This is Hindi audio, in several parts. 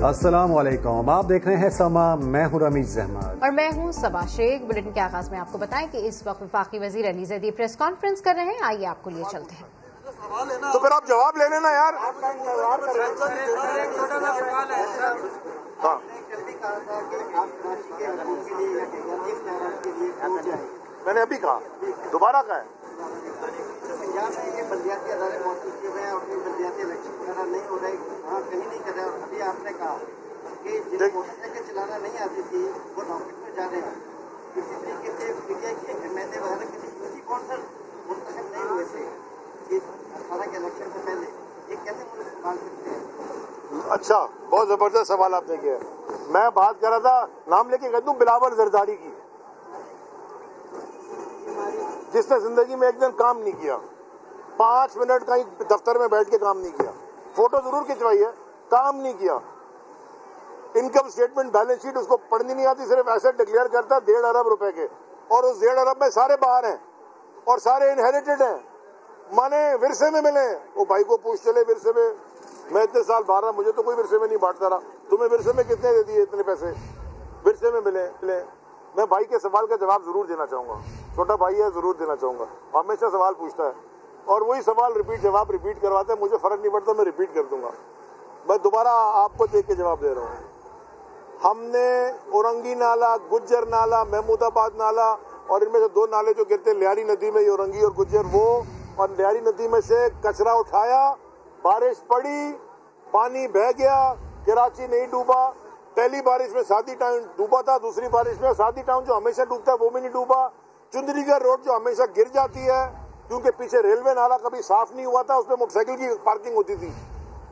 अस्सलामुअलैकुम, आप देख रहे हैं समा। मैं हूं रमीज अहमद और मैं हूं सबा शेख। बुलेटिन के आगाज में आपको बताएं कि इस वक्त वफाकी वजीर अली जैदी प्रेस कॉन्फ्रेंस कर रहे हैं। आइए आपको लिए चलते हैं। तो फिर आप जवाब ले लेना यार। हाँ, मैंने अभी कहा, दोबारा कहा है। बल्दियाती अदारे मौजूद किए हुए हैं और कोई बल्दियाती इलेक्शन वगैरह नहीं हो रहे, वहाँ कहीं नहीं कर रहे। और अभी आपने कहा कि जिन्हें मोटरसाइकिल चलाना नहीं आती थी वो रॉकेट में जा रहे हैं। इसी तरीके से पीटीआई की हिमायतें वगैरह किसी किसी कौन सा मुंतखब नहीं हुए थे कि 18 के इलेक्शन से पहले, ये कैसे मुझे सवाल करते हैं? अच्छा, बहुत जबरदस्त सवाल आपने किया। मैं बात कर रहा था, नाम लेके कह दूं, बिलावल जरदारी की, जिसने जिंदगी में एक दिन काम नहीं किया, 5 मिनट कहीं दफ्तर में बैठ के काम नहीं किया, फोटो जरूर खिंचवाई है, काम नहीं किया। इनकम स्टेटमेंट, बैलेंस शीट उसको पढ़नी नहीं आती, सिर्फ एसेट डिक्लेयर करता है 1.5 अरब रुपए के, और उस 1.5 अरब में सारे बाहर हैं और सारे इनहेरिटेड हैं, माने विरसे में मिले। वो भाई को पूछ चले, विरसे में मैं इतने साल बाहर रहा, मुझे तो कोई विरसे में नहीं बांटता रहा, तुम्हें विरसे में कितने दे दिए इतने पैसे, विरसे में मिले। मैं भाई के सवाल का जवाब जरूर देना चाहूंगा, छोटा भाई है, जरूर देना चाहूंगा। हमेशा सवाल पूछता है और वही सवाल जवाब रिपीट करवाते हैं, मुझे फर्क नहीं पड़ता, मैं रिपीट कर दूंगा। मैं दोबारा आपको देख के जवाब दे रहा हूँ। हमने औरंगी नाला, गुज्जर नाला, महमूदाबाद नाला और इनमें से 2 नाले जो गिरते हैं लियारी नदी में, औरंगी और गुज्जर, वो, और लियारी नदी में से कचरा उठाया, बारिश पड़ी, पानी बह गया, कराची नहीं डूबा। पहली बारिश में सादी टाउन डूबा था, दूसरी बारिश में सादी टाउन जो हमेशा डूबता है वो भी नहीं डूबा। चुंदरीगढ़ रोड जो हमेशा गिर जाती है क्योंकि पीछे रेलवे नाला कभी साफ नहीं हुआ था, उसमें मोटरसाइकिल की पार्किंग होती थी,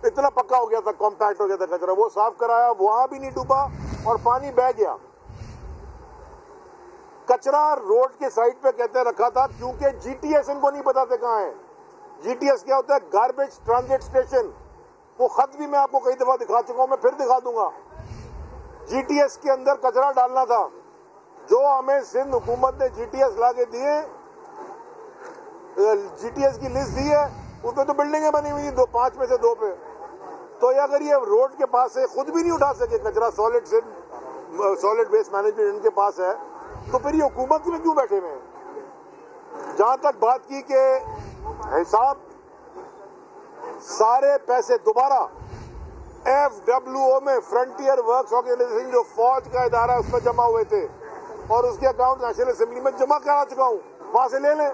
इतना पक्का हो गया था, कॉम्पैक्ट हो गया था कचरा, वो साफ कराया, वहां भी नहीं डूबा और पानी बह गया। कचरा रोड के साइड पे कहते रखा था क्योंकि जीटीएस इनको नहीं बताते कहाँ है। जीटीएस क्या होता है? Garbage transit station. वो खत भी मैं आपको कई दफा दिखा चुका हूं, मैं फिर दिखा दूंगा। जीटीएस के अंदर कचरा डालना था, जो हमें सिंध हुकूमत ने जीटीएस लाके दिए, जीटीएस की लिस्ट दी है, उसमें तो बिल्डिंगें बनी हुई 5 में से 2 पे। तो अगर ये रोड के पास से खुद भी नहीं उठा सके कचरा, सॉलिड वेस्ट मैनेजमेंट इनके पास है, तो फिर ये हुकूमत में क्यों बैठे हुए हैं? जहां तक बात की कि हिसाब, सारे पैसे दोबारा FWO में, फ्रंटियर वर्क्स ऑर्गेनाइजेशन जो फौज का इदारा है, उसमें जमा हुए थे और उसके अकाउंट नेशनल असेंबली में जमा करा चुका हूं, वहां से ले लें।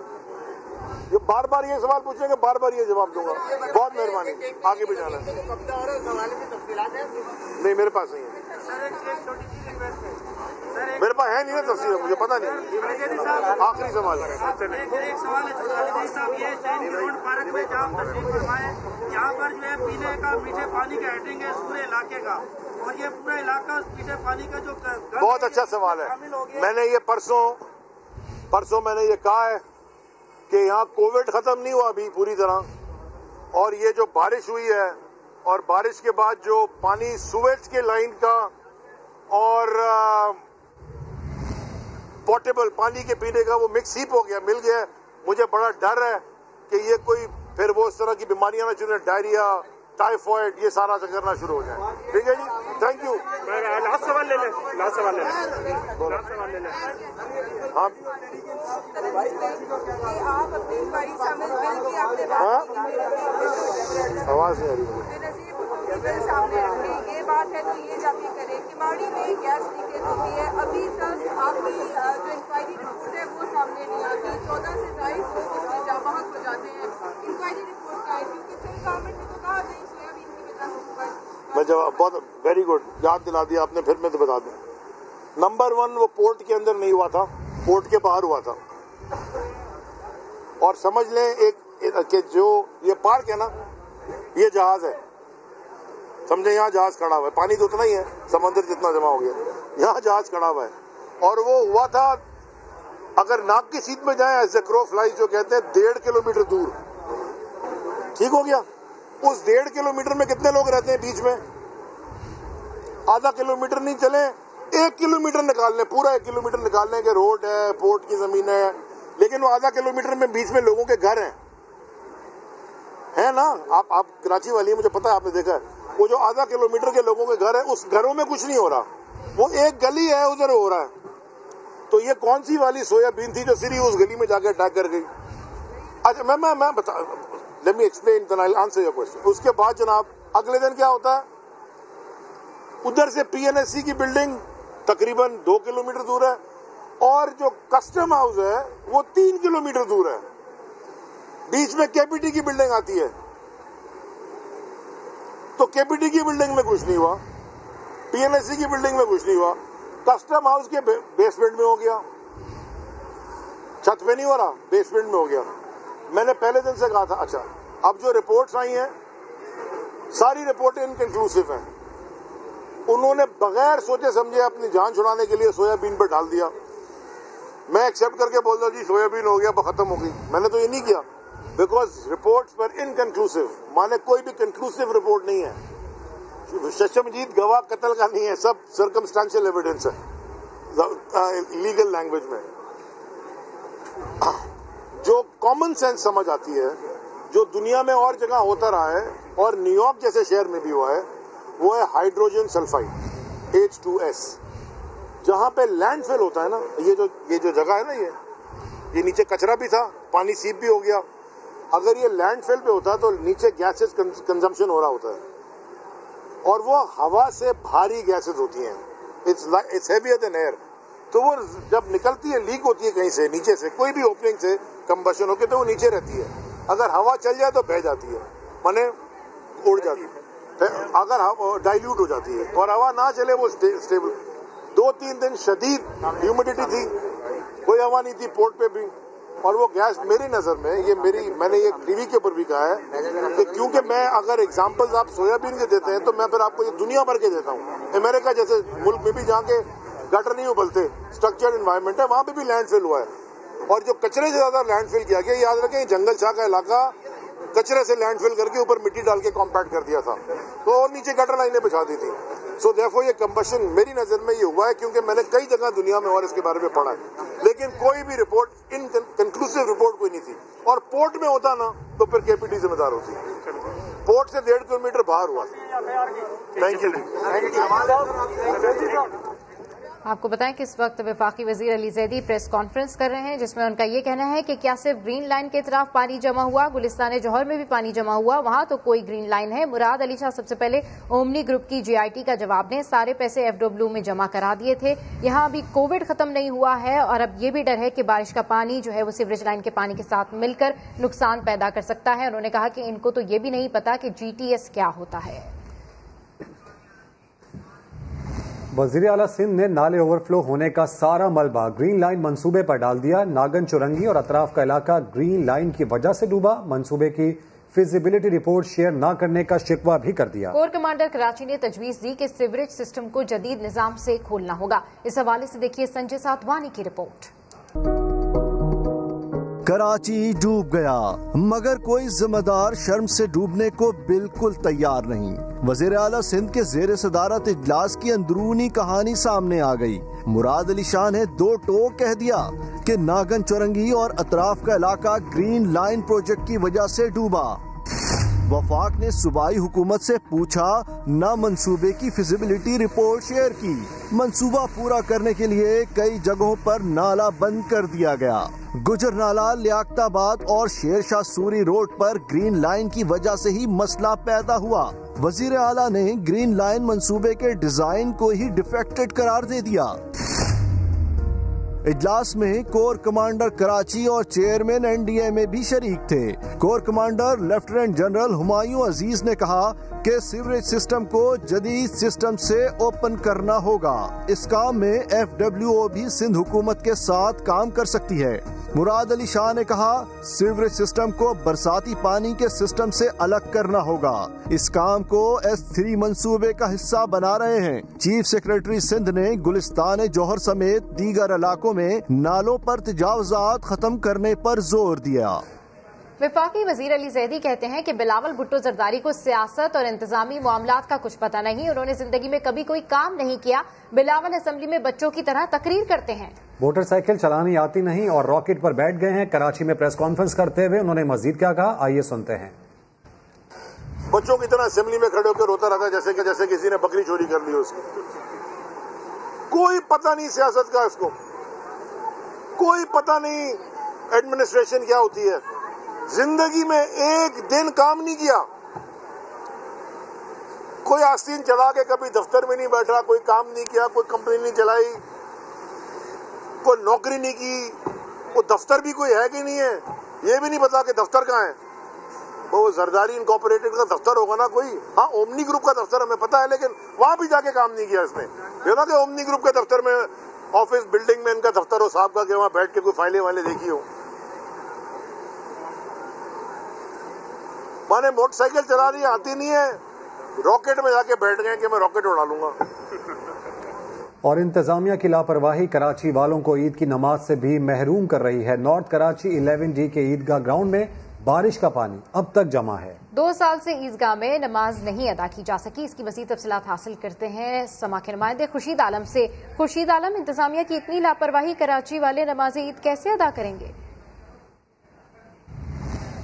ये बार बार ये सवाल पूछेंगे, बार बार ये जवाब दूंगा। बहुत मेहरबानी, आगे भी जाना है। नहीं, मेरे पास नहीं है, मेरे पास है नहीं ना तफसील, मुझे पता नहीं। आखिरी सवाल है। एक सवाल है साहब, ये पार्क में जाम तशरीफ फरमाए, यहाँ पर जो है पीने का मीठे पानी का हेडिंग है पूरे इलाके का, और ये पूरा इलाका मीठे पानी का जो बहुत अच्छा सवाल है। मैंने ये परसों मैंने ये कहा है कि यहाँ कोविड खत्म नहीं हुआ अभी पूरी तरह, और ये जो बारिश हुई है और बारिश के बाद जो पानी सुवेज के लाइन का और पोर्टेबल पानी के पीने का वो मिक्स हीप हो गया, मिल गया। मुझे बड़ा डर है कि ये कोई फिर वो उस तरह की बीमारियां ना शुरू, डायरिया, टाइफॉइड, ये सारा करना शुरू हो जाए। ठीक है जी, थैंक यू। लास्ट सवाल ले लें। हाँ, आवाज नहीं आ रही मुझे। ये बात है तो ये जाके करें कि माड़ी में गैस लीकेज होती है, अभी तक आपकी जो इंक्वायरी रिपोर्ट है वो सामने नहीं आती। 14 से 22 लोग जाबाहक हो जाते हैं, इंक्वायरी रिपोर्ट का है, क्योंकि सेंट्रल गवर्नमेंट ने तो कहा नहीं सोयाबीन की वजह से। मैं जवाब, बहुत वेरी गुड, याद दिला दिया आपने, फिर मैं तो बता दूं। नंबर 1, वो पोर्ट के अंदर नहीं हुआ था, पोर्ट के बाहर हुआ था। और समझ लें एक कि जो ये पार्क है ना, ये जहाज है, समझे, यहाँ जहाज खड़ा हुआ है, पानी तो उतना ही है, समंदर जितना जमा हो गया, यहाँ जहाज खड़ा हुआ है। और वो हुआ था, अगर नाक की सीट में जाए एज ए क्रो फ्लाइज जो कहते हैं, 1.5 किलोमीटर दूर, ठीक हो गया। उस 1.5 किलोमीटर में कितने लोग रहते हैं बीच में? आधा किलोमीटर नहीं चले, 1 किलोमीटर निकाल लें, पूरा 1 किलोमीटर निकाल लें कि रोड है, पोर्ट की जमीन है, लेकिन वो आधा किलोमीटर में बीच में लोगों के घर हैं, है ना? आप कराची वाली है, मुझे पता है, आपने देखा है। वो जो आधा किलोमीटर के लोगों के घर है, उस घरों में कुछ नहीं हो रहा, वो एक गली है उधर हो रहा है। तो ये कौन सी वाली सोयाबीन थी जो सीरी उस गली में जाकर अटैक कर गई? अच्छा मैं बता, let me explain then I will answer your question. उसके बाद जनाब अगले दिन क्या होता है, उधर से पीएनएससी की बिल्डिंग तकरीबन 2 किलोमीटर दूर है और जो कस्टम हाउस है वो 3 किलोमीटर दूर है। बीच में केपीटी की बिल्डिंग आती है, तो केपीटी की बिल्डिंग में कुछ नहीं हुआ, पीएनएससी की बिल्डिंग में कुछ नहीं हुआ, कस्टम हाउस के बेसमेंट में हो गया, छत पे नहीं हो रहा, बेसमेंट में हो गया। मैंने पहले दिन से कहा था। अच्छा, अब जो रिपोर्ट्स आई हैं सारी रिपोर्टें इनकंक्लूसिव हैं। उन्होंने बगैर सोचे समझे अपनी जान छुड़ाने के लिए सोयाबीन पर डाल दिया। मैं एक्सेप्ट करके बोल रहा जी सोयाबीन हो गया, खत्म हो गई। मैंने तो ये नहीं किया, बिकॉज रिपोर्ट्स पर इनकंक्लूसिव, माने कोई भी कंक्लूसिव रिपोर्ट नहीं है। शशमजीत गवाह कत्ल का नहीं है, सब सर्कमस्टेंशियल एविडेंस है लीगल लैंग्वेज में। जो कॉमन सेंस समझ आती है, जो दुनिया में और जगह होता रहा है और न्यूयॉर्क जैसे शहर में भी हुआ है, वो है हाइड्रोजन सल्फाइड H2S। जहां पे लैंडफिल होता है ना, ये जो जगह है ना, ये नीचे कचरा भी था, पानी सीप भी हो गया। अगर ये लैंडफिल पे होता है तो नीचे गैसेस कंजम्पशन हो रहा होता है और वो हवा से भारी गैसेस होती हैं, इट्स हेवियर देन एयर। तो वो जब निकलती है, लीक होती है कहीं से, नीचे से कोई भी ओपनिंग से कंबशन होकर, तो वो नीचे रहती है। अगर हवा चल जाए तो बह जाती है, माने उड़ जाती है, अगर डाइल्यूट हो जाती है। और हवा ना चले वो स्टेबल। 2-3 दिन शदीद ह्यूमिडिटी थी, कोई हवा नहीं थी पोर्ट पे भी। और वो गैस मेरी नजर में, मैंने ये टीवी के ऊपर भी कहा है कि क्योंकि मैं अगर एग्जांपल्स आप सोयाबीन के देते हैं तो मैं फिर आपको ये दुनिया भर के देता हूँ। अमेरिका जैसे मुल्क में भी जहाँ के गटर नहीं उबलते, स्ट्रक्चर्ड एनवायरनमेंट है, वहां पे भी लैंडफिल हुआ है। और जो कचरे से ज्यादा लैंडफिल किया गया, याद रखें जंगल शाह का इलाका कचरे से लैंडफिल करके ऊपर मिट्टी डाल के कॉम्पैक्ट कर दिया था, तो और नीचे गटर लाइनें बिछा दी थी। सो देयरफॉर ये कंबशन मेरी नजर में ये हुआ है, क्योंकि मैंने कई जगह दुनिया में और इसके बारे में पढ़ा है, लेकिन कोई भी रिपोर्ट इनकंक्लूसिव रिपोर्ट कोई नहीं थी। और पोर्ट में होता ना तो फिर केपीटी जिम्मेदार होती, पोर्ट से 1.5 किलोमीटर बाहर हुआ। Thank you. आपको बताएं कि इस वक्त वफाकी वजीर अली जैदी प्रेस कॉन्फ्रेंस कर रहे हैं, जिसमें उनका ये कहना है कि क्या सिर्फ ग्रीन लाइन के तरफ पानी जमा हुआ, गुलिस्तान जौहर में भी पानी जमा हुआ, वहां तो कोई ग्रीन लाइन है। मुराद अली शाह सबसे पहले ओमनी ग्रुप की GIT का जवाब दें, सारे पैसे FW में जमा करा दिए थे। यहाँ अभी कोविड खत्म नहीं हुआ है और अब ये भी डर है कि बारिश का पानी जो है वो सीवरेज लाइन के पानी के साथ मिलकर नुकसान पैदा कर सकता है। उन्होंने कहा कि इनको तो ये भी नहीं पता कि GTS क्या होता है। वज़ीर आला सिंध ने नाले ओवरफ्लो होने का सारा मलबा ग्रीन लाइन मंसूबे पर डाल दिया। नागन चुरंगी और अतराफ का इलाका ग्रीन लाइन की वजह से डूबा। मंसूबे की फिजिबिलिटी रिपोर्ट शेयर न करने का शिकवा भी कर दिया। कोर कमांडर कराची ने तजवीज दी कि सीवरेज सिस्टम को जदीद निजाम से खोलना होगा। इस हवाले से देखिए संजय साधवानी की रिपोर्ट। कराची डूब गया, मगर कोई जिम्मेदार शर्म से डूबने को बिल्कुल तैयार नहीं। वजीर आला सिंध के जेर सदारत इजलास की अंदरूनी कहानी सामने आ गई। मुराद अली शाह ने 2 टोक कह दिया कि नागन चुरंगी और अतराफ का इलाका ग्रीन लाइन प्रोजेक्ट की वजह से डूबा। वफाक ने सूबाई हुकूमत से पूछा, न मंसूबे की फिजिबिलिटी रिपोर्ट शेयर की। मंसूबा पूरा करने के लिए कई जगहों पर नाला बंद कर दिया गया। गुजर नाला, लियाकताबाद और शेरशाह सूरी रोड पर ग्रीन लाइन की वजह से ही मसला पैदा हुआ। वजीर आला ने ग्रीन लाइन मंसूबे के डिजाइन को ही डिफेक्टेड करार दे दिया। इजलास में कोर कमांडर कराची और चेयरमैन NDMA भी शरीक थे। Core commander lieutenant general Humayun Aziz ने कहा कि सीवरेज सिस्टम को जदीद सिस्टम से ओपन करना होगा। इस काम में FWO भी सिंध हुकूमत के साथ काम कर सकती है। मुराद अली शाह ने कहा, सीवरेज सिस्टम को बरसाती पानी के सिस्टम से अलग करना होगा। इस काम को S3 मंसूबे का हिस्सा बना रहे हैं। चीफ सेक्रेटरी सिंध ने गुलिस्तान जौहर समेत दीगर इलाकों में नालों पर तजावुजात खत्म करने पर जोर दिया। वफाकी वजीर अली जैदी कहते हैं कि बिलावल भुट्टो जरदारी को सियासत और इंतजामी मामलात का कुछ पता नहीं। उन्होंने जिंदगी में कभी कोई काम नहीं किया। बिलावल असेंबली में बच्चों की तरह तकरीर करते हैं। मोटरसाइकिल चलानी आती नहीं और रॉकेट पर बैठ गए हैं। कराची में प्रेस कॉन्फ्रेंस करते हुए उन्होंने मजीद क्या कहा, आइए सुनते हैं। बच्चों की तरह असेंबली में खड़े होकर रोता रहता है जैसे किसी ने बकरी चोरी कर ली उसकी। कोई पता नहीं सियासत का, इसको कोई पता नहीं एडमिनिस्ट्रेशन क्या होती है। जिंदगी में एक दिन काम नहीं किया, कोई आस्तीन चला के कभी दफ्तर में नहीं बैठा, कोई काम नहीं किया, कोई कंपनी नहीं चलाई, कोई नौकरी नहीं की। वो दफ्तर भी कोई है कि नहीं है ये भी नहीं पता कि दफ्तर कहाँ है। वो जरदारी इनकॉर्पोरेटेड का दफ्तर होगा ना कोई, हाँ ओमनी ग्रुप का दफ्तर हमें पता है, लेकिन वहां भी जाके काम नहीं किया इसने। देखा कि ओमनी ग्रुप के दफ्तर में, ऑफिस बिल्डिंग में इनका दफ्तर हो साहब का, कि वहां बैठ के कोई फाइलें वाले देखी हो। माने मोटरसाइकिल चला रही आती नहीं है, रॉकेट में जाके बैठ गए कि मैं रॉकेट उड़ा लूंगा। और इंतजामिया की लापरवाही कराची वालों को ईद की नमाज से भी महरूम कर रही है। नॉर्थ कराची 11D के ईदगाह ग्राउंड में बारिश का पानी अब तक जमा है। 2 साल से ईदगाह में नमाज नहीं अदा की जा सकी। इसकी मज़ीद तफसीलात हासिल करते हैं समा के नुमाइंदे खुर्शीद आलम से। खुर्शीद आलम, इंतजामिया की इतनी लापरवाही, कराची वाले नमाज ईद कैसे अदा करेंगे?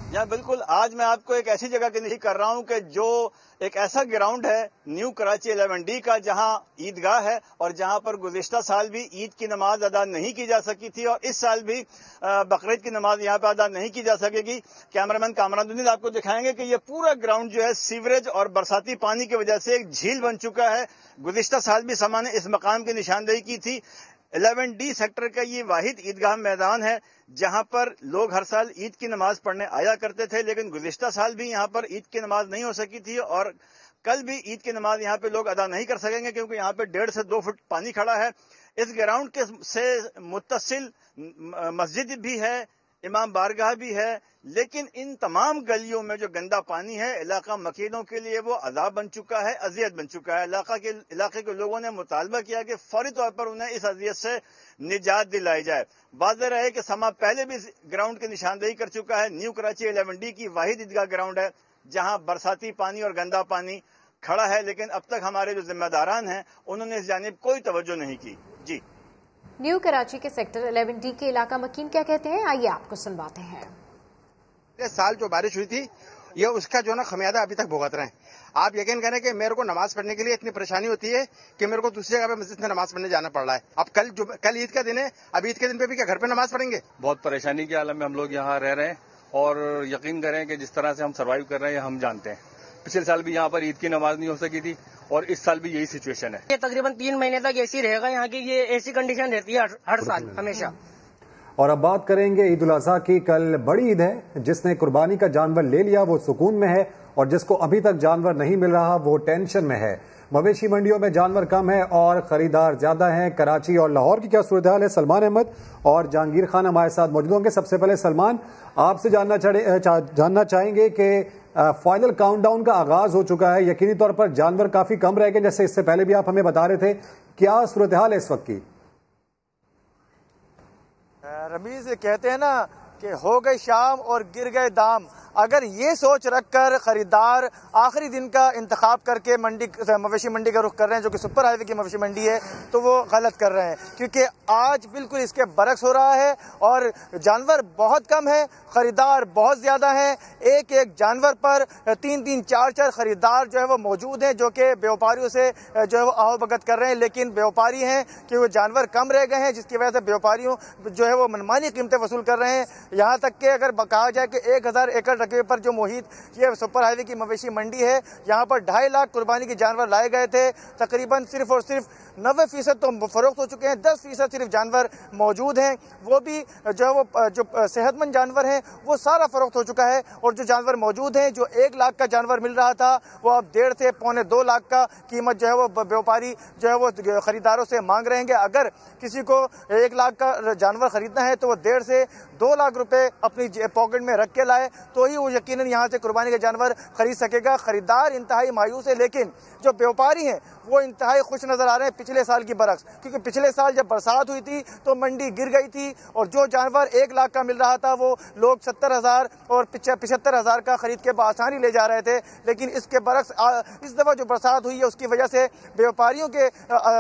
यहाँ बिल्कुल आज मैं आपको एक ऐसी जगह की निशानी कर रहा हूँ कि जो एक ऐसा ग्राउंड है न्यू कराची 11D का, जहाँ ईदगाह है और जहाँ पर गुज़िश्ता साल भी ईद की नमाज अदा नहीं की जा सकी थी और इस साल भी बकरीद की नमाज यहाँ पर अदा नहीं की जा सकेगी। कैमरामैन कामरान आपको दिखाएंगे कि ये पूरा ग्राउंड जो है सीवरेज और बरसाती पानी की वजह से एक झील बन चुका है। गुज़िश्ता साल भी समा ने इस मकाम की निशानदेही की थी। 11D सेक्टर का ये वाहिद ईदगाह मैदान है जहां पर लोग हर साल ईद की नमाज पढ़ने आया करते थे, लेकिन गुज़िश्ता साल भी यहां पर ईद की नमाज नहीं हो सकी थी और कल भी ईद की नमाज यहां पे लोग अदा नहीं कर सकेंगे क्योंकि यहां पे 1.5 से 2 फुट पानी खड़ा है। इस ग्राउंड के से मुत्तसिल मस्जिद भी है, इमाम बारगाह भी है, लेकिन इन तमाम गलियों में जो गंदा पानी है इलाका मकीनों के लिए वो अजाब बन चुका है, अजियत बन चुका है। इलाके के लोगों ने मुतालबा किया कि फौरी तौर पर उन्हें इस अजियत से निजात दिलाई जाए। वाज़ेह रहे कि समा पहले भी ग्राउंड की निशानदेही कर चुका है। न्यू कराची 11D की वाहिद ईदगाह ग्राउंड है जहां बरसाती पानी और गंदा पानी खड़ा है, लेकिन अब तक हमारे जो जिम्मेदारान हैं उन्होंने इस जानिब कोई तवज्जो नहीं की। जी, न्यू कराची के सेक्टर 11D के इलाका मकीन क्या कहते हैं, आइए आपको सुनवाते हैं। पिछले साल जो बारिश हुई थी ये उसका जो ना खमियाजा अभी तक भुगत रहे हैं। आप यकीन करें कि मेरे को नमाज पढ़ने के लिए इतनी परेशानी होती है कि मेरे को दूसरी जगह पे मस्जिद में नमाज पढ़ने जाना पड़ रहा है। अब कल ईद का दिन है, अब ईद के दिन पे भी क्या घर पे नमाज पढ़ेंगे? बहुत परेशानी के आलम में हम लोग यहाँ रह रहे हैं और यकीन करें कि जिस तरह से हम सर्वाइव कर रहे हैं हम जानते हैं। पिछले साल भी यहाँ पर ईद की नमाज नहीं हो सकी थी और इस साल भी यही सिचुएशन है। ये तकरीबन 3 महीने तक ऐसी रहेगा, यहाँ की ये ऐसी कंडीशन रहती है हर साल हमेशा। और अब बात करेंगे ईद उल अज़हा की। कल बड़ी ईद है। जिसने कुर्बानी का जानवर ले लिया वो सुकून में है और जिसको अभी तक जानवर नहीं मिल रहा वो टेंशन में है। मवेशी मंडियों में जानवर कम है और खरीदार ज्यादा हैं। कराची और लाहौर की क्या सूरत हाल है? सलमान अहमद और जहांगीर खान हमारे साथ मौजूद होंगे। सबसे पहले सलमान, आपसे जानना चाहेंगे कि फाइनल काउंटडाउन का आगाज हो चुका है, यकीनी तौर पर जानवर काफी कम रह गए जैसे इससे पहले भी आप हमें बता रहे थे, क्या सूरत हाल है इस वक्त की? रमीज कहते हैं ना कि हो गई शाम और गिर गए दाम। अगर ये सोच रखकर खरीदार आखिरी दिन का इंतखाब करके मवेशी मंडी का रुख कर रहे हैं, जो कि सुपर हाईवे की मवेशी मंडी है, तो वो गलत कर रहे हैं, क्योंकि आज बिल्कुल इसके बरक्स हो रहा है और जानवर बहुत कम है, खरीदार बहुत ज्यादा हैं। एक एक जानवर पर 3-3, 4-4 खरीदार जो है वो मौजूद हैं, जो कि व्यापारियों से जो है वो आवभगत कर रहे हैं। लेकिन व्यापारी हैं कि वो जानवर कम रह गए हैं, जिसकी वजह से व्यापारियों जो है वो मनमानी कीमतें वसूल कर रहे हैं। यहाँ तक कि अगर कहा जाए कि 1000 एकड़ रकबे पर जो मोहित ये सुपर हाईवे की मवेशी मंडी है, यहाँ पर 2.5 लाख कुर्बानी के जानवर लाए गए थे। तकरीबन सिर्फ और सिर्फ 90% तो फरोख्त हो चुके हैं, 10% सिर्फ जानवर मौजूद हैं। वो भी जो है वो जो सेहतमंद जानवर हैं वो सारा फरोख्त हो चुका है। और जो जानवर मौजूद हैं, जो 1 लाख का जानवर मिल रहा था, वो अब 1.5 से 1.25-2 लाख का कीमत जो है वो व्यापारी जो है वो खरीदारों से मांग रहे हैं। अगर किसी को 1 लाख का जानवर खरीदना है तो वो 1.5 से 2 लाख रुपए अपनी पॉकेट में रख के लाए तो ही वो यकीनन यहाँ से कुर्बानी के जानवर खरीद सकेगा। खरीदार इंतहाई मायूस है, लेकिन जो व्यापारी हैं वो इंतहाई खुश नजर आ रहे हैं पिछले साल की बरक्स, क्योंकि पिछले साल जब बरसात हुई थी तो मंडी गिर गई थी और जो जानवर 1 लाख का मिल रहा था वो लोग 70,000 और 75,000 का खरीद के आसानी ले जा रहे थे। लेकिन इसके बरक्स इस दफा जो बरसात हुई है उसकी वजह से व्यापारियों के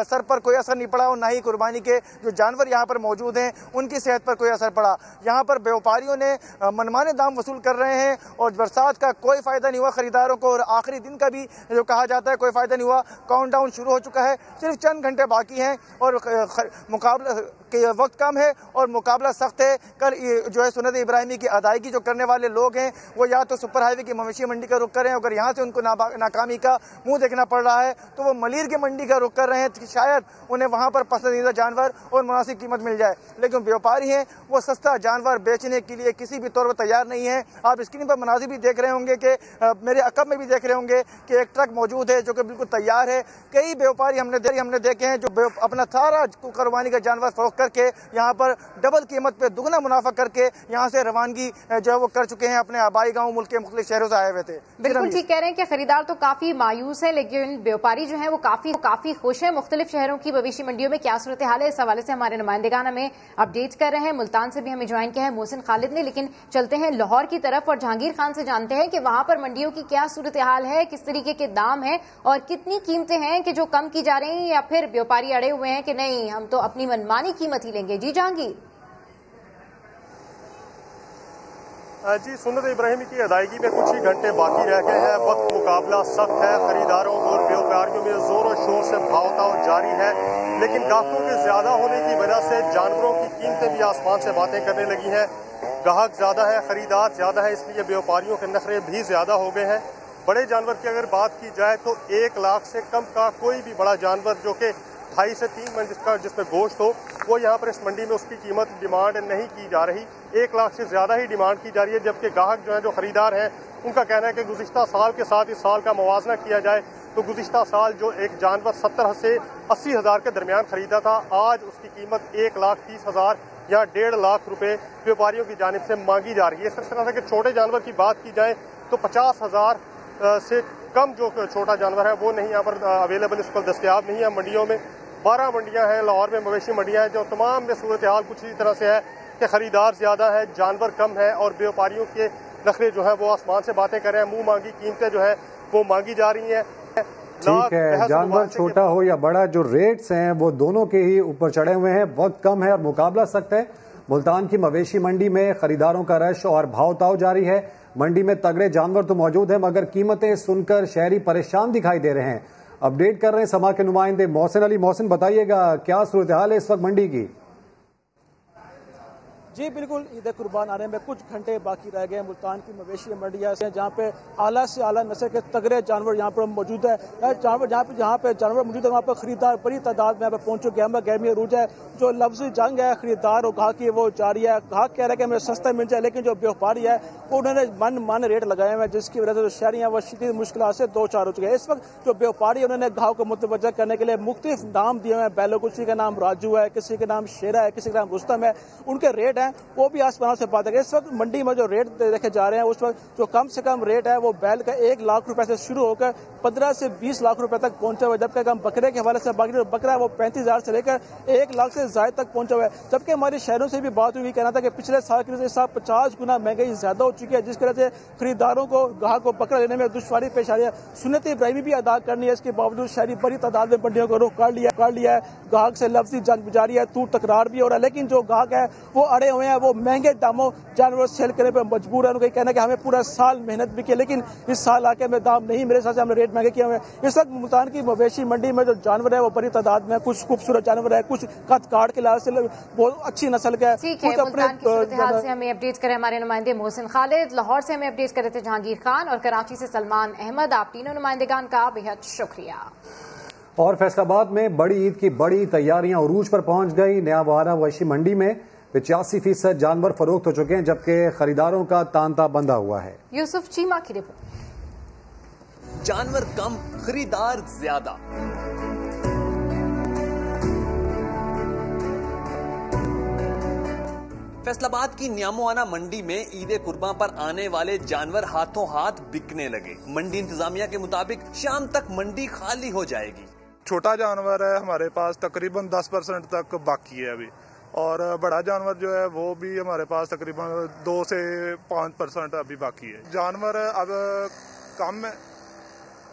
सर पर कोई असर नहीं पड़ा और ना ही कुर्बानी के जो जानवर यहाँ पर मौजूद हैं उनकी सेहत पर कोई असर पड़ा। यहाँ पर व्यापारियों ने मनमाने दाम वसूल कर रहे हैं और बरसात का कोई फायदा नहीं हुआ खरीदारों को और आखिरी दिन का भी जो कहा जाता है कोई फायदा नहीं हुआ। काउंटडाउन शुरू हो चुका है, सिर्फ चंद घंटे बाकी हैं और मुकाबला के वक्त कम है और मुकाबला सख्त है। कल जो है सुन्नत इब्राहिमी की अदायगी जो करने वाले लोग हैं वो या तो सुपर हाईवे की मवेशी मंडी का रुख कर रहे हैं, अगर यहाँ से उनको नाकामी का मुंह देखना पड़ रहा है तो वो मलीर की मंडी का रुख कर रहे हैं कि शायद उन्हें वहाँ पर पसंदीदा जानवर और मुनासिब कीमत मिल जाए। लेकिन व्यापारी हैं वो सस्ता जानवर बेचने के लिए किसी भी तौर पर तैयार नहीं है। आप स्क्रीन पर मनाजिर भी देख रहे होंगे कि मेरे अकब में भी देख रहे होंगे कि एक ट्रक मौजूद है जो कि बिल्कुल तैयार है। कई व्यापारी हमने देखे हैं जो अपना सारा कुर्बानी का जानवर फरोख्त करके यहाँ पर डबल कीमत पे दुगना मुनाफा करके यहाँ से रवानगी जो है वो कर चुके हैं अपने आबाई गाँव मुल्क के मुख्तलिफ शहरों से आए हुए थे। बिल्कुल ठीक कह रहे हैं कि खरीदार तो काफी मायूस है, लेकिन व्यापारी जो है वो काफी खुश है। मुख्तलिफ शहरों की मवेशी मंडियों में क्या सूरत हाल है, इस हवाले से हमारे नुमाइंदेगान हमें अपडेट कर रहे हैं। मुल्तान से भी हमें ज्वाइन किया है मोहसिन खालिद ने, लेकिन चलते हैं लाहौर की तरफ और जहांगीर खान से जानते हैं कि वहां पर मंडियों की क्या सूरत हाल है, किस तरीके के दाम है और कितनी कीमतें हैं कि जो कम की जा रही हैं या फिर व्यापारी अड़े हुए हैं कि नहीं हम तो अपनी मनमानी कीमत ही लेंगे। जी जहांगीर। जी, सुन्नत इब्राहिमी की अदायगी में कुछ ही घंटे बाकी रह गए हैं। वक्त मुकाबला सख्त है, खरीदारों और व्यापारियों में जोर और शोर से भाव-ताव जारी है, लेकिन गाहकों के ज्यादा होने की वजह से जानवरों की कीमतें भी आसमान से बातें करने लगी हैं। ग्राहक ज्यादा है, खरीदार ज्यादा है, इसलिए व्यापारियों के नखरे भी ज्यादा हो गए हैं। बड़े जानवर की अगर बात की जाए तो 1 लाख से कम का कोई भी बड़ा जानवर जो कि 2.5 से 3 मन जिसमें गोश्त हो वो यहाँ पर इस मंडी में उसकी कीमत डिमांड नहीं की जा रही। 1 लाख से ज़्यादा ही डिमांड की जा रही है, जबकि ग्राहक जो है जो खरीदार हैं उनका कहना है कि गुज़िश्ता साल के साथ इस साल का मुवाजना किया जाए तो गुज़िश्ता साल जो एक जानवर 70 से 80 हज़ार के दरमियान खरीदा था, आज उसकी कीमत 1,30,000 या 1.5 लाख रुपए व्यापारियों की जानिब से मांगी जा रही है। इस तरह से कि छोटे जानवर की बात की जाए तो 50,000 से कम जो छोटा जानवर है वो नहीं यहाँ पर अवेलेबल, इस पर दस्तयाब नहीं है मंडियों में। 12 मंडियां हैं लाहौर में, मवेशी मंडियां हैं, जो तमाम में सूरत हाल कुछ इसी तरह से है कि खरीदार ज्यादा है, जानवर कम है और व्यापारियों के नखरे जो है वो आसमान से बातें कर रहे हैं। मुंह मांगी कीमतें जो है वो मांगी जा रही हैं। ठीक है, जानवर छोटा हो या बड़ा, जो रेट्स हैं वो दोनों के ही ऊपर चढ़े हुए हैं। वक्त कम है और मुकाबला सख्त है। मुल्तान की मवेशी मंडी में खरीदारों का रश और भाव-ताव जारी है। मंडी में तगड़े जानवर तो मौजूद हैं, मगर कीमतें सुनकर शहरी परेशान दिखाई दे रहे हैं। अपडेट कर रहे हैं समा के नुमाइंदे मोहसिन अली। मोहसिन, बताइएगा क्या सूरत हाल है इस वक्त मंडी की? जी बिल्कुल, ईद कुर्बान आने में कुछ घंटे बाकी रह गए। मुल्तान की मवेशी मंडियां हैं जहाँ पे आला से आला नस्ल के तगड़े जानवर यहाँ पर मौजूद है। जानवर जहाँ पे जानवर मौजूद है वहाँ पर खरीदार बड़ी तादाद में पहुंच चुके हैं। गर्मी अरूज है, जो लफ्जी जंग है खरीदार और ग्राहक की वो जारी है। ग्राहक कह रहे हैं कि हमें सस्ता मिल जाए, लेकिन जो व्यापारी है वो उन्होंने मन रेट लगाए हुए हैं, जिसकी वजह से जो शहरी है वो शदीद मुश्किल से 2-4 हो चुके हैं। इस वक्त जो व्यापारी उन्होंने ग्राहक को मुतवज्जह करने के लिए मुख्तलिफ नाम दिए हुए हैं बैलों, किसी का नाम राजू है, किसी का नाम शेरा है, किसी का नाम रुस्तम है। उनके रेट हैं वो भी आसमान से बात है। इस वक्त मंडी में जो रेट देखे जा रहे हैं उस वक्त जो कम से कम रेट है वो बैल का 1 लाख रुपए से शुरू होकर 15 से 20 लाख रुपए तक पहुंचा हुआ है, जबकि हम बकरे के हवाले से बाकी बकरा है वो 35,000 से लेकर 1 लाख से ज्यादा तक पहुंचा हुआ है। जबकि हमारे शहरों से भी बात हुई, कहना था कि पिछले साल के इस साल 50 गुना महंगाई ज्यादा हो चुकी है, जिस तरह से खरीदारों को ग्राहक को बकरा लेने में दुश्वारी पेश आ रही है। सुन्नत इब्राहिमी भी अदा करनी है, इसके बावजूद शहरी बड़ी तादाद में मंडियों को रुख कर लिया है। ग्राहक से लफ्जी जंग जारी है, तू तकरार भी हो रहा है, लेकिन जो ग्राहक है वो अड़े हुए हैं, वो महंगे दामों जानवर सेल करने पर मजबूर है। उनका कहना है कि हमें पूरा साल मेहनत भी की, लेकिन इस साल आके हमें दाम नहीं मेरे साथ से हमने रेट महंगे किए हुए। इस वक्त मुल्तान की मवेशी मंडी में जो जानवर है वो बड़ी तादाद में, कुछ खूबसूरत जानवर है, कुछ कद काट के लिहाज से बहुत अच्छी नस्ल का है। ठीक है, मुल्तान की सूरत हाल से हमें अपडेट करें हमारे नुमाइंदे मोहसिन खालिद। लाहौर से हमें अपडेट कर रहे थे जहांगीर खान और कराची से सलमान अहमद। आप तीनों नुमाइंदेगान का बेहद शुक्रिया। और फैसलाबाद में बड़ी ईद की बड़ी तैयारियां उरूज पर पहुंच गई। नया बहारा मवेशी मंडी में 85% जानवर फरोख्त हो चुके हैं, जबकि खरीदारों का तांता बंधा हुआ है। यूसुफ चीमा की रिपोर्ट। जानवर कम, खरीदार ज्यादा। फैसलाबाद की न्यामोआना मंडी में ईद कुर्बान पर आने वाले जानवर हाथों हाथ बिकने लगे। मंडी इंतजामिया के मुताबिक शाम तक मंडी खाली हो जाएगी। छोटा जानवर है हमारे पास तकरीबन 10% तक बाकी है अभी, और बड़ा जानवर जो है वो भी हमारे पास तकरीबन 2 से 5% अभी बाकी है। जानवर अब कम है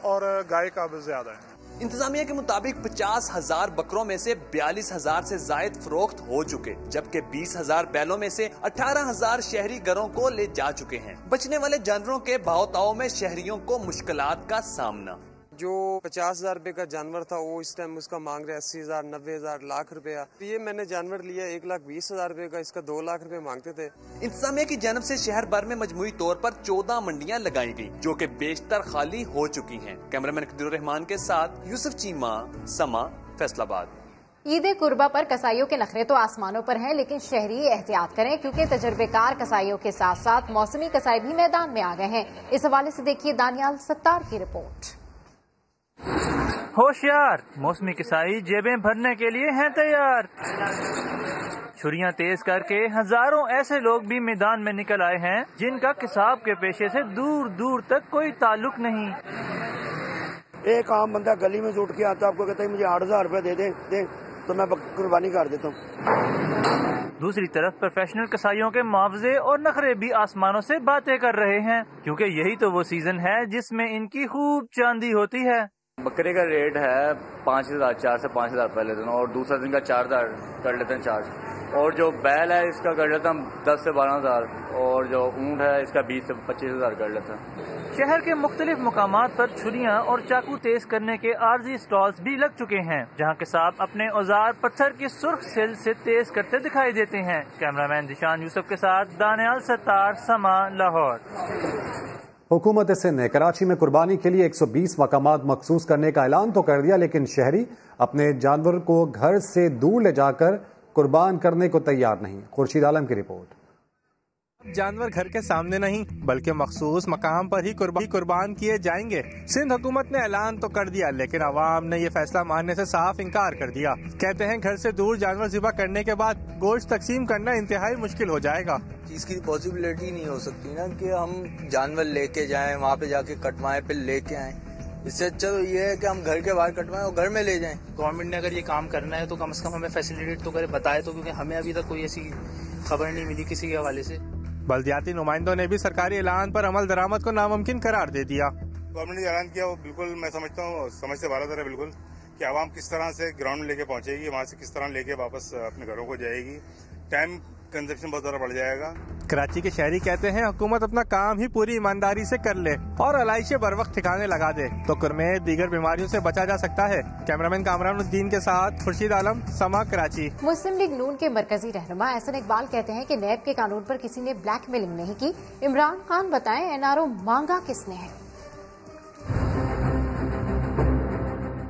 और गाय का अब ज्यादा है। इंतजामिया के मुताबिक 50,000 बकरों में से 42,000 से जायद फरोख्त हो चुके, जबकि 20,000 बैलों में से 18,000 शहरी घरों को ले जा चुके हैं। बचने वाले जानवरों के भाव-ताव में शहरियों को मुश्किलात का सामना। जो 50,000 रुपए का जानवर था वो इस टाइम उसका मांग रहे 80,000, 90,000, लाख रुपया। ये मैंने जानवर लिया 1,20,000 रुपए का, इसका 2 लाख रुपए मांगते थे। इंतजामिया की जानब से शहर भर में मजमूई तौर पर 14 मंडियां लगाई गई, जो कि बेशतर खाली हो चुकी हैं। कैमरामैन कदीर रहमान के साथ यूसुफ चीमा, समा, फैसलाबाद। ईद कुर्बा पर कसाईयों के नखरे तो आसमानों पर हैं, लेकिन शहरी एहतियात करें क्योंकि तजर्बेकार कसाईयों के साथ साथ मौसमी कसाई भी मैदान में आ गए हैं। इस हवाले से देखिए दानियाल सत्तार की रिपोर्ट। होशियार, मौसमी कसाई जेबें भरने के लिए हैं तैयार। छुरियां तेज करके हजारों ऐसे लोग भी मैदान में निकल आए हैं जिनका किसाब के पेशे से दूर दूर तक कोई ताल्लुक नहीं। एक आम बंदा गली में उठ के आता आपको कहता है मुझे 8,000 रुपए दे तो मैं कुर्बानी कर देता हूँ। दूसरी तरफ प्रोफेशनल कसाईयों के मुआवजे और नखरे भी आसमानों से बातें कर रहे हैं, क्योंकि यही तो वो सीजन है जिसमें इनकी खूब चांदी होती है। बकरे का रेट है 5,000, 4 से 5,000 पहले दिन, और दूसरा दिन का 4,000 कर लेते हैं चार्ज। और जो बैल है इसका कर लेते हैं 10 से 12,000, और जो ऊँट है इसका 20 से 25,000 कर लेते हैं। शहर के मुख्तलिफ मुकामात पर छुरियां और चाकू तेज करने के आर्जी स्टॉल्स भी लग चुके हैं, जहां किसाब अपने औजार पत्थर की सुर्ख सिल से तेज करते दिखाई देते हैं। कैमरामैन दिशान यूसुफ के साथ दानियाल सत्तार, समा, लाहौर। हुकूमत सिंध ने कराची में कुर्बानी के लिए 120 मकामात मखसूस करने का ऐलान तो कर दिया, लेकिन शहरी अपने जानवर को घर से दूर ले जाकर कुर्बान करने को तैयार नहीं। खुर्शीद आलम की रिपोर्ट। जानवर घर के सामने नहीं बल्कि मखसूस मकाम पर ही कुर्बान किए जाएंगे। सिंध हुकूमत ने ऐलान तो कर दिया, लेकिन अवाम ने ये फैसला मानने से साफ इनकार कर दिया। कहते हैं घर से दूर जानवर ज़िबा करने के बाद गोश्त तकसीम करना इंतहाई मुश्किल हो जाएगा। इसकी पॉसिबिलिटी नहीं हो सकती ना कि हम जानवर लेके जाएं, वहाँ पे जाके कटवाएं फिर लेके आएं। इससे अच्छा तो ये है कि हम घर के बाहर कटवाएं और घर में ले जाएं। गवर्नमेंट ने अगर ये काम करना है तो कम से कम हमें फैसिलिटेट तो करे, बताए तो, क्योंकि हमें अभी तक कोई ऐसी खबर नहीं मिली किसी के हवाले से। बल्दियाती नुमाइंदों ने भी सरकारी ऐलान पर अमल दरामद को नामुमकिन करार दे दिया। गवर्नमेंट ने ऐलान किया वो बिल्कुल मैं समझता हूँ समझ से बाहर है बिल्कुल, कि आवाम किस तरह से ग्राउंड लेके पहुंचेगी, वहाँ से किस तरह लेके वापस अपने घरों को जाएगी। टाइम कंजप्शन बहुत ज्यादा बढ़ जाएगा। कराची के शहरी कहते हैं हुकूमत अपना काम ही पूरी ईमानदारी से कर ले और अलाइशे बर वक्त ठिकाने लगा दे तो कुरमे दीगर बीमारियों से बचा जा सकता है। कैमरामैन कामरानुद्दीन के साथ खुर्शीद आलम, समा, कराची। मुस्लिम लीग नून के मरकजी रहनुमा एहसन इकबाल कहते हैं कि नैब के कानून पर किसी ने ब्लैकमेलिंग नहीं की। इमरान खान बताएं एनआरओ मांगा किसने है।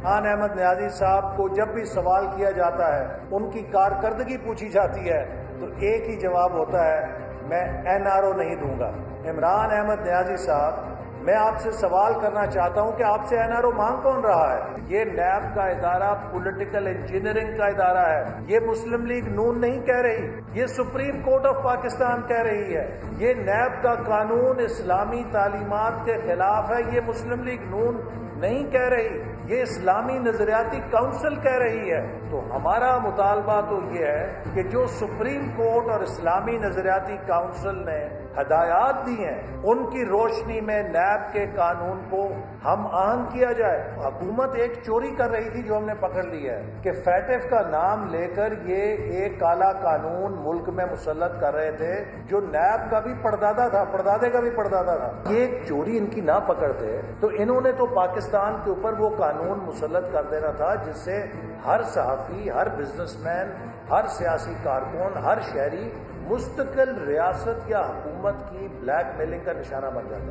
खान अहमद न्याजी साहब को जब भी सवाल किया जाता है, उनकी कारकर्दगी पूछी जाती है, तो एक ही जवाब होता है, मैं एनआरओ नहीं दूंगा। इमरान अहमद न्याजी साहब, मैं आपसे सवाल करना चाहता हूं कि आपसे एनआरओ मांग कौन रहा है? ये नैब का इदारा पॉलिटिकल इंजीनियरिंग का इदारा है। ये मुस्लिम लीग नून नहीं कह रही, ये सुप्रीम कोर्ट ऑफ पाकिस्तान कह रही है। ये नैब का कानून इस्लामी तालीमात के खिलाफ है, ये मुस्लिम लीग नून नहीं कह रही, ये इस्लामी नजरियाती काउंसिल कह रही है। तो हमारा मुतालबा तो ये है कि जो सुप्रीम कोर्ट और इस्लामी नजरियाती काउंसिल ने हदायत दी हैं, उनकी रोशनी में नैब के कानून को हम आहंग किया जाए। हुकूमत एक चोरी कर रही थी जो हमने पकड़ ली है कि फैटिफ का नाम लेकर ये एक काला कानून मुल्क में मुसल्लत कर रहे थे जो नैब का भी पड़दादा था, पड़दादे का भी पड़दादा था। ये चोरी इनकी ना पकड़ते तो इन्होंने तो पाकिस्तान के ऊपर वो कानून मुसल्लत कर देना था जिससे हर सहाफी, हर बिजनेसमैन, हर सियासी कारकुन, हर शहरी मुस्तकिल रियासत या हुकूमत की ब्लैकमेलिंग का निशाना बन जाता।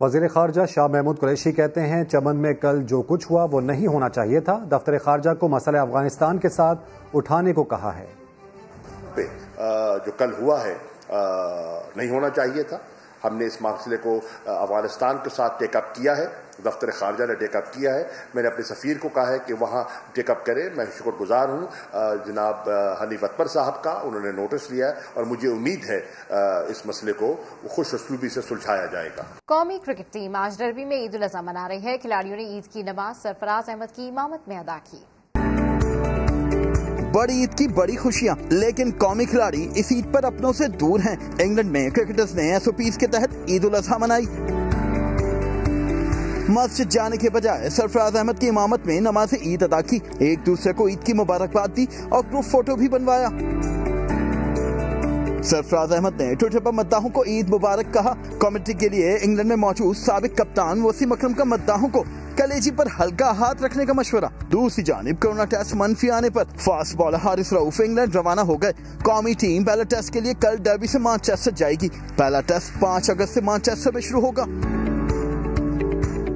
वजीर खारजा शाह महमूद कुरैशी कहते हैं चमन में कल जो कुछ हुआ वो नहीं होना चाहिए था। दफ्तर खारजा को मसला अफगानिस्तान के साथ उठाने को कहा है। जो कल हुआ है नहीं होना चाहिए था। हमने इस मसले को अफगानिस्तान के साथ टेकअप किया है, दफ्तर खारजा ने टेकअप किया है। मैंने अपने सफ़ीर को कहा है कि वहाँ टेकअप करें। मैं शुक्रगुजार हूँ जनाब हनीफ अतबर साहब का, उन्होंने नोटिस लिया है और मुझे उम्मीद है इस मसले को खुश उसलूबी से सुलझाया जाएगा। कौमी क्रिकेट टीम आज डरबी में ईद उल अज़हा मना रही है। खिलाड़ियों ने ईद की नमाज सरफराज अहमद की इमामत में अदा की। बड़ी ईद की बड़ी खुशियां, लेकिन कौमी खिलाड़ी इस ईद पर अपनों से दूर हैं। इंग्लैंड में क्रिकेटर्स ने SOPs के तहत ईद उल अज़हा मनाई। मस्जिद जाने के बजाय सरफराज अहमद की इमामत में नमाज ईद अदा की, एक दूसरे को ईद की मुबारकबाद दी और ग्रुप फोटो भी बनवाया। सरफराज अहमद ने ट्विटर पर मद्दाहों को ईद मुबारक कहा। कमेंट्री के लिए इंग्लैंड में मौजूद साबिक कप्तान वसीम अकरम का मद्दाहों को कलेजी पर हल्का हाथ रखने का मशवरा। दूसरी जानिब कोरोना टेस्ट मनफी आने पर fast bowler Haris Rauf England रवाना हो गए। कौमी टीम पहले टेस्ट के लिए कल डर्बी से मैनचेस्टर जाएगी। पहला टेस्ट 5 अगस्त से मैनचेस्टर में शुरू होगा।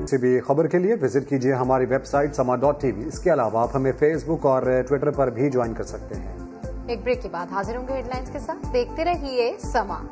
किसी भी खबर के लिए विजिट कीजिए हमारी वेबसाइट sama.tv। इसके अलावा आप हमें फेसबुक और ट्विटर पर भी ज्वाइन कर सकते हैं। एक ब्रेक के बाद हाजिर होंगे हेडलाइंस के साथ। देखते रहिए समा।